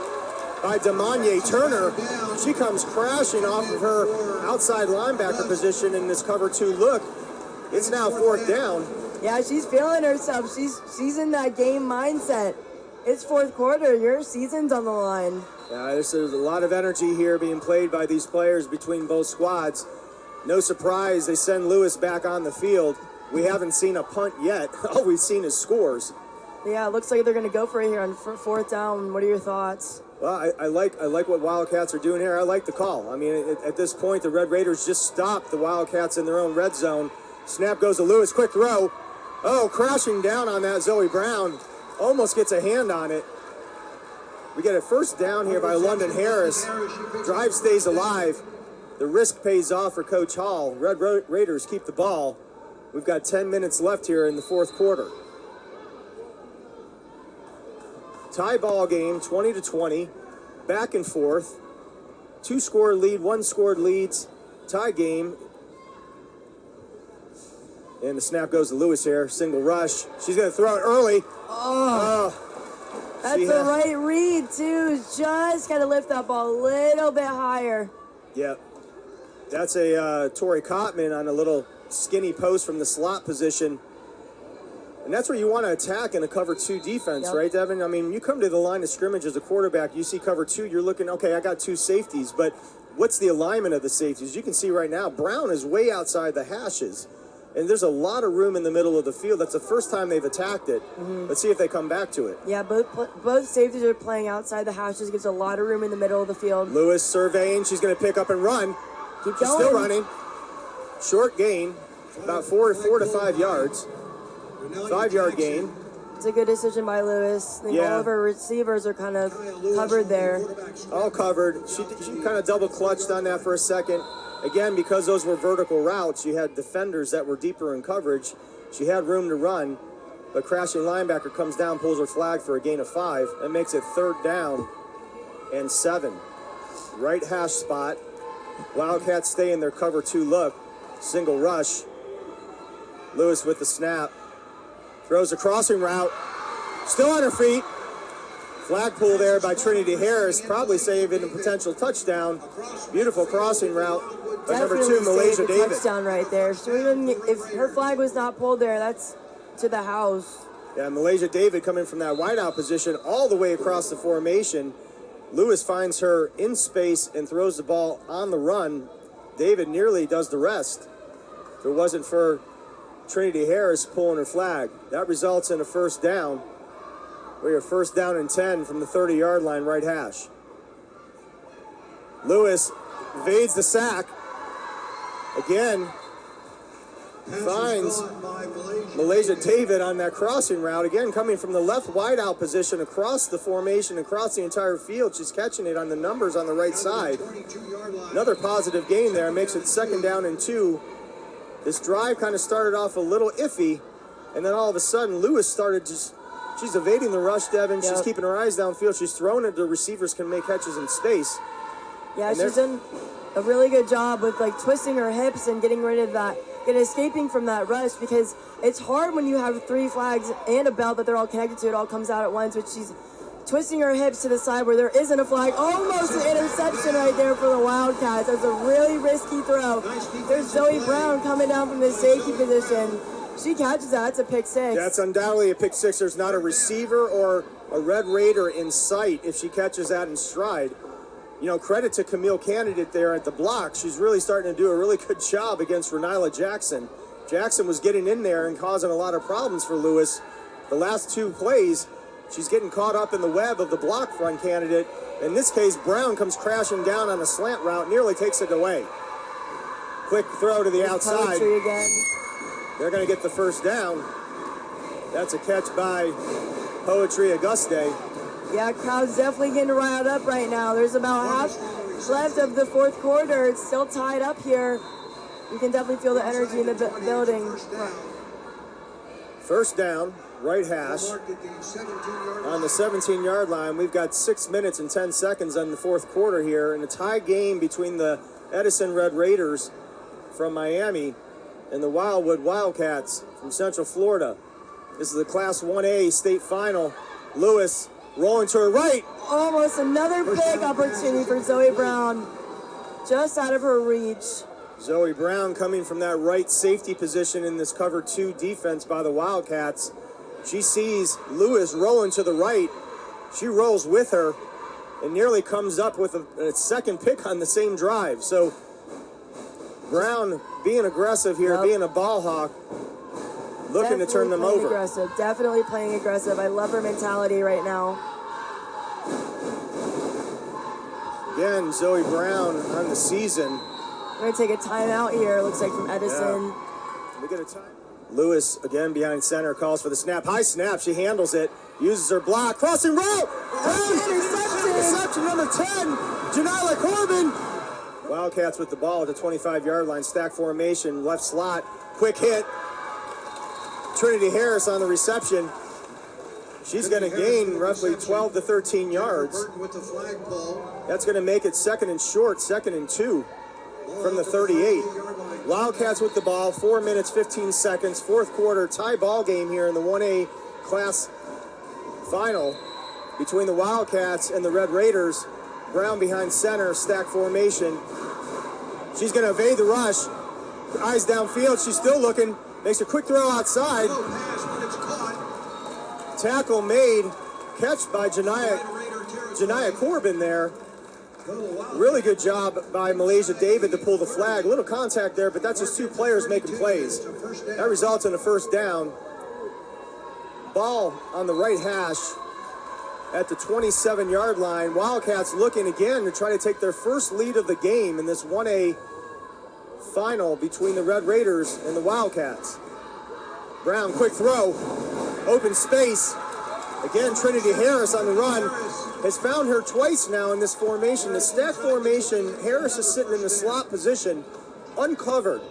by Demanye Turner. She comes crashing off of her outside linebacker position in this cover 2 look. It's now 4th down. Yeah, she's feeling herself. She's in that game mindset. It's 4th quarter. Your season's on the line. Yeah, there's a lot of energy here being played by these players between both squads. No surprise, they send Lewis back on the field. We haven't seen a punt yet. All we've seen is scores. Yeah, it looks like they're going to go for it here on 4th down. What are your thoughts? Well, I like what Wildcats are doing here. I like the call. I mean, at this point, the Red Raiders just stopped the Wildcats in their own red zone. Snap goes to Lewis. Quick throw. Oh, crashing down on that, Zoe Brown. Almost gets a hand on it. We get a 1st down here by London Harris. Drive stays alive. The risk pays off for Coach Hall. Red Raiders keep the ball. We've got 10 minutes left here in the 4th quarter. Tie ball game, 20-20. Back and forth. 2-score lead, 1-scored leads. Tie game. And the snap goes to Lewis here. Single rush. She's going to throw it early. That's the right read, too. Just got to lift that ball a little bit higher. Yep. That's a Tori Kottman on a little skinny post from the slot position. And that's where you want to attack in a cover 2 defense, right, Devin? I mean, you come to the line of scrimmage as a quarterback, you see cover 2, you're looking, okay, I got 2 safeties, but what's the alignment of the safeties? You can see right now, Brown is way outside the hashes. And there's a lot of room in the middle of the field. That's the first time they've attacked it. Let's see if they come back to it. Yeah, both safeties are playing outside the hashes. Gives a lot of room in the middle of the field. Lewis surveying. She's going to pick up and run. Keep She's going. still running. Short gain, about 4 to 5 yards. 5-yard gain. It's a good decision by Lewis. I think all of her receivers are kind of covered there. All covered. She kind of double clutched on that for a second. Again, because those were vertical routes, you had defenders that were deeper in coverage. She had room to run, but crashing linebacker comes down, pulls her flag for a gain of 5. That makes it 3rd down and 7. Right hash spot. Wildcats stay in their cover 2 look. Single rush. Lewis with the snap. Throws a crossing route. Still on her feet. Flag pull there by Trinity Harris, probably saving a potential touchdown. Beautiful crossing route by number 2, Malaysia David. Touchdown right there. So even if her flag was not pulled there, that's to the house. Yeah, Malaysia David coming from that wideout position all the way across the formation. Lewis finds her in space and throws the ball on the run. David nearly does the rest. If it wasn't for Trinity Harris pulling her flag, that results in a 1st down. We are 1st down and 10 from the 30-yard line, right hash. Lewis evades the sack. Again, finds Malaysia David on that crossing route. Again, coming from the left wideout position across the formation, across the entire field. She's catching it on the numbers on the right side. Another positive gain there. Makes it 2nd down and 2. This drive kind of started off a little iffy, and then all of a sudden Lewis started she's evading the rush, Devin. She's keeping her eyes downfield. She's throwing it. The receivers can make catches in space. Yeah, she's done a really good job with like twisting her hips and getting rid of that, and escaping from that rush, because it's hard when you have 3 flags and a belt that they're all connected to. It all comes out at once, but she's twisting her hips to the side where there isn't a flag. Almost an interception right there for the Wildcats. That's a really risky throw. There's Zoe Brown coming down from the safety position. She catches that. It's a pick 6. That's undoubtedly a pick 6. There's not a receiver or a Red Raider in sight if she catches that in stride. You know, credit to Camille Candidate there at the block. She's really starting to do a really good job against Renila Jackson. Jackson was getting in there and causing a lot of problems for Lewis. The last 2 plays, she's getting caught up in the web of the block front Candidate. In this case, Brown comes crashing down on a slant route, nearly takes it away. Quick throw to the outside. Poetry again. They're going to get the 1st down. That's a catch by Poetry Auguste. Yeah, crowd's definitely getting riled up right now. There's about half left of the 4th quarter. It's still tied up here. You can definitely feel the energy in the building. 1st down, right hash. On the 17-yard line, we've got 6 minutes and 10 seconds on the 4th quarter here, and a tie game between the Edison Red Raiders from Miami and the Wildwood Wildcats from Central Florida. This is the Class 1A state final. Lewis rolling to her right. Almost another big opportunity for Zoe Brown. Just out of her reach. Zoe Brown coming from that right safety position in this cover 2 defense by the Wildcats. She sees Lewis rolling to the right. She rolls with her and nearly comes up with a 2nd pick on the same drive. So Brown being aggressive here, being a ball hawk, looking to turn them over. Aggressive. Definitely playing aggressive. I love her mentality right now. Again, Zoe Brown on the season. We're going to take a timeout here, looks like, from Edison. Yeah. We get a time. Lewis, again, behind center, calls for the snap. High snap. She handles it. Uses her block. Crossing route. Interception number 10. Janila Corbin. Wildcats with the ball at the 25-yard line. Stack formation. Left slot. Quick hit. Trinity Harris on the reception. She's going to gain roughly 12 to 13 yards. That's going to make it 2nd and short, 2nd and 2 from the 38. Wildcats with the ball, 4 minutes, 15 seconds, 4th quarter, tie ball game here in the 1A class final between the Wildcats and the Red Raiders. Brown behind center, stack formation. She's going to evade the rush. Eyes downfield, she's still looking. Makes a quick throw outside. Tackle made. Catch by Janiyah Corbin there. Really good job by Malaysia David to pull the flag. A little contact there, but that's just 2 players making plays. That results in a 1st down. Ball on the right hash at the 27-yard line. Wildcats looking again to try to take their first lead of the game in this 1A final between the Red Raiders and the Wildcats. Brown, quick throw. Open space. Again, Trinity Harris on the run. Has found her twice now in this formation. The stack formation, Harris is sitting in the slot position, uncovered.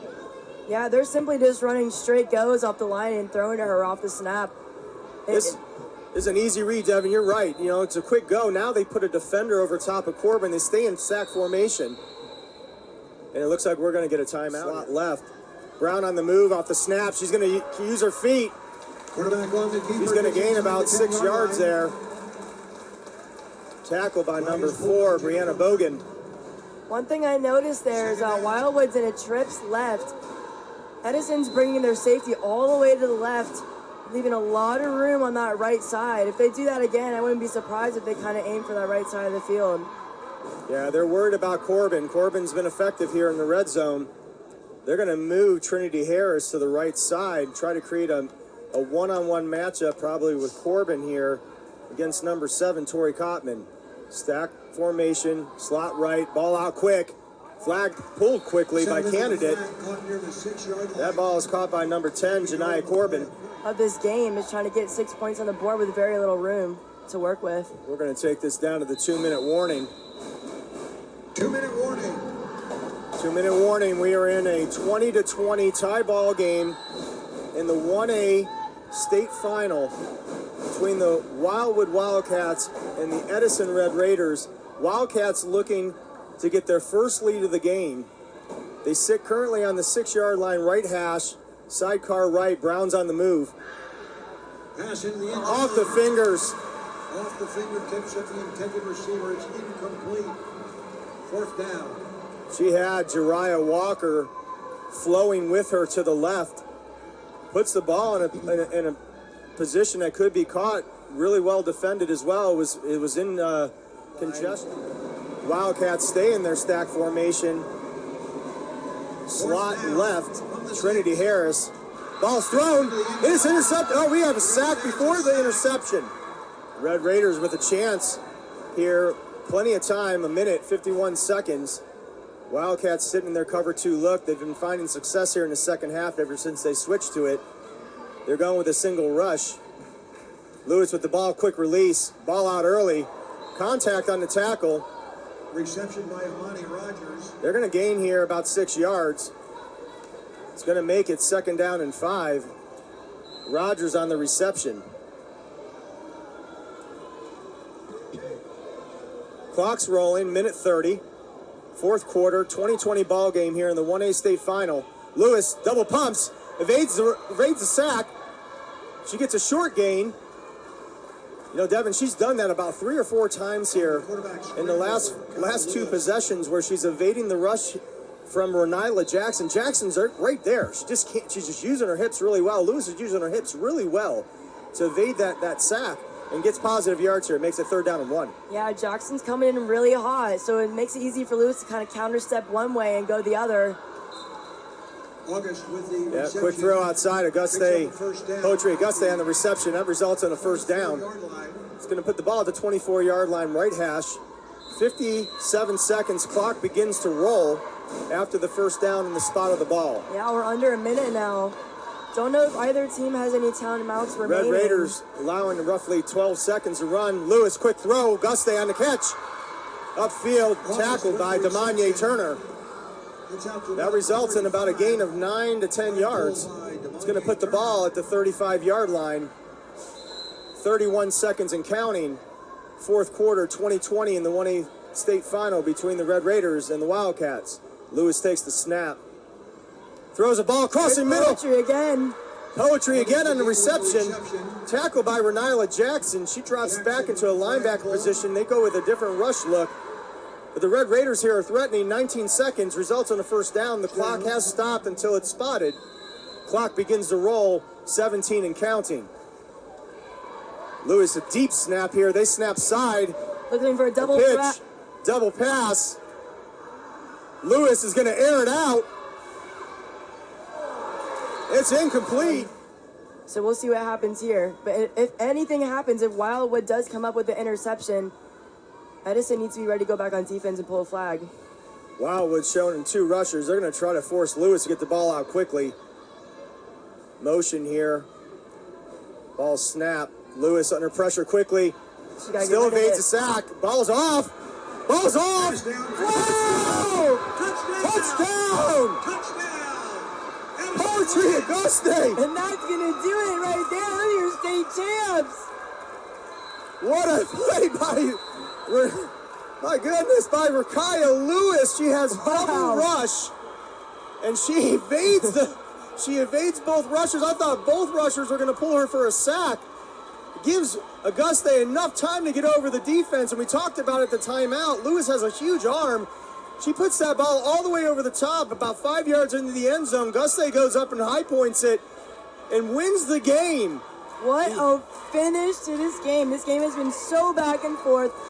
Yeah, they're simply just running straight goes off the line and throwing to her off the snap. This is an easy read, Devin. You're right. You know, it's a quick go. Now they put a defender over top of Corbin. They stay in sack formation. And it looks like we're going to get a timeout. Slot left. Brown on the move off the snap. She's going to use her feet. She's going to gain about 6 yards there. Tackle by number 4, Brianna Bogan. One thing I noticed there is Wildwood's in a trips left. Edison's bringing their safety all the way to the left, leaving a lot of room on that right side. If they do that again, I wouldn't be surprised if they kind of aim for that right side of the field. Yeah, they're worried about Corbin. Corbin's been effective here in the red zone. They're going to move Trinity Harris to the right side, try to create a one-on-one matchup probably with Corbin here against number 7, Tori Kottman. Stack formation, slot right, ball out quick. Flag pulled quickly by Candidate. Caught near the 6-yard line. That ball is caught by number 10, Janiah Corbin. Of this game is trying to get 6 points on the board with very little room to work with. We're going to take this down to the 2-minute warning. 2-minute warning. 2-minute warning. We are in a 20-20 tie ball game in the 1A state final between the Wildwood Wildcats and the Edison Red Raiders. Wildcats looking to get their first lead of the game. They sit currently on the 6-yard line, right hash, sidecar right. Brown's on the move. Pass in the end. Off the fingers. Off the fingertips of the intended receiver. It's incomplete. 4th down. She had Jariah Walker flowing with her to the left. Puts the ball in a position that could be caught. Really well defended as well. It was in congestion. Wildcats stay in their stack formation. Slot left. Trinity Harris. Ball's thrown. It is intercepted. Oh, we have a sack before the interception. Red Raiders with a chance here. Plenty of time, 1:51 seconds. Wildcats sitting in their cover 2 look. They've been finding success here in the second half ever since they switched to it. They're going with a single rush. Lewis with the ball, quick release. Ball out early. Contact on the tackle. Reception by Amani Rogers. They're going to gain here about 6 yards. It's going to make it 2nd down and 5. Rogers on the reception. Clock's rolling, 1:30. 4th quarter, 20-20 ball game here in the 1A state final. Lewis double pumps, evades the sack. She gets a short gain. You know, Devin, she's done that about 3 or 4 times here in the last 2 possessions where she's evading the rush from Renila Jackson. Jackson's right there. She just can't. She's just using her hips really well. Lewis is using her hips really well to evade that sack and gets positive yards here. It makes it 3rd down and 1. Yeah, Jackson's coming in really hot, so it makes it easy for Lewis to kind of counter step one way and go the other. August with the reception. Quick throw outside. Auguste Poetry Auguste on the reception. That results in a 1st down. It's going to put the ball at the 24-yard line, right hash. 57 seconds. Clock begins to roll after the 1st down in the spot of the ball. Yeah, we're under a minute now. Don't know if either team has any timeouts remaining. Red Raiders allowing roughly 12 seconds to run. Lewis, quick throw. Auguste on the catch. Upfield, tackled by Demanye Turner. That results in about a gain of 9 to 10 yards. It's going to put the ball at the 35-yard line. 31 seconds and counting. 4th quarter, 20-20 in the 1A state final between the Red Raiders and the Wildcats. Lewis takes the snap. Throws a ball across the middle. Poetry again on the reception. Tackled by Renila Jackson. She drops back into a linebacker position. They go with a different rush look. But the Red Raiders here are threatening. 19 seconds results in a 1st down. The clock has stopped until it's spotted. Clock begins to roll. 17 and counting. Lewis, a deep snap here. They snap side. Looking for a double pitch. Double pass. Lewis is going to air it out. It's incomplete. So we'll see what happens here. But if anything happens, if Wildwood does come up with the interception, Edison needs to be ready to go back on defense and pull a flag. Wildwood showing in 2 rushers. They're going to try to force Lewis to get the ball out quickly. Motion here. Ball snap. Lewis under pressure quickly. Still evades the sack. Ball's off. Ball's off. Whoa! Touchdown! Poetry Auguste! And that's going to do it right there. They're your state champs. What a play by, my goodness, by Rakaya Lewis. She has double rush, and she evades both rushers. I thought both rushers were going to pull her for a sack. Gives Auguste enough time to get over the defense, and we talked about it at the timeout. Lewis has a huge arm. She puts that ball all the way over the top, about 5 yards into the end zone. Auguste goes up and high points it and wins the game. What a finish to this game. This game has been so back and forth.